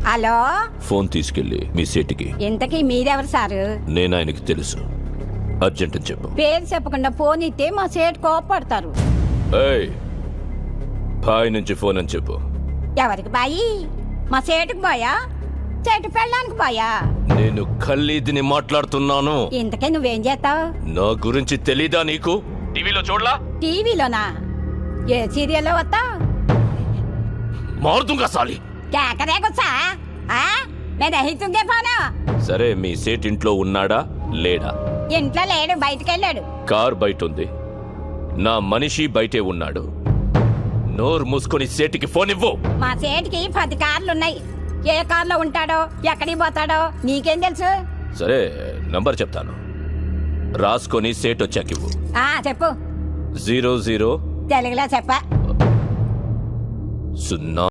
Hello, phone తీసుకెళ్ళి మీ సీటుకి. ఇంతకీ మీరెవరు సారు? నేను ఆయనకి తెలుసు, అర్జెంట్ అని చెప్పు. పేరు చెప్పకుండా ఫోన్ ఇస్తే మా సేటు కోపడతారు. ఏయ్, బాయ్ నుంచి ఫోన్ అని చెప్పు. ఎవరికి బాయి? మా సేటుకు బాయా? సేటు పెళ్ళడానికి బాయా? నేను ఖల్లీదిని మాట్లాడుతున్నాను. ఇంతకీ నువ్వేం చేస్తావు? నా గురించి తెలీదా నీకు? టీవీలో చూడలా? టీవీలోనా? ఏ సీరియల్లో వస్తా? మారుతుంగా సాలి. కేకరే గుచ్చా? నేను అహితుంగే ఫోను. సరే, మీ సేట్ ఇంట్లో ఉన్నాడా లేడా? ఇంట్లో లేడు, బయటకెళ్ళాడు. కార్ బయట ఉంది, నా మనిషి బయటే ఉన్నాడు. నోరు మూసుకొని సేటికి ఫోన్ ఇవ్వు. మా సేటుకి 10 కార్లున్నాయి. ఏ కార్లో ఉంటాడో, ఎక్కడికి పోతాడో నీకేం తెలుసు? సరే, నంబర్ చెప్తాను, రాసుకొని సేట్ వచ్చాక ఇవ్వు. చెప్పు. 00 తెలుగులో చెప్ప. 0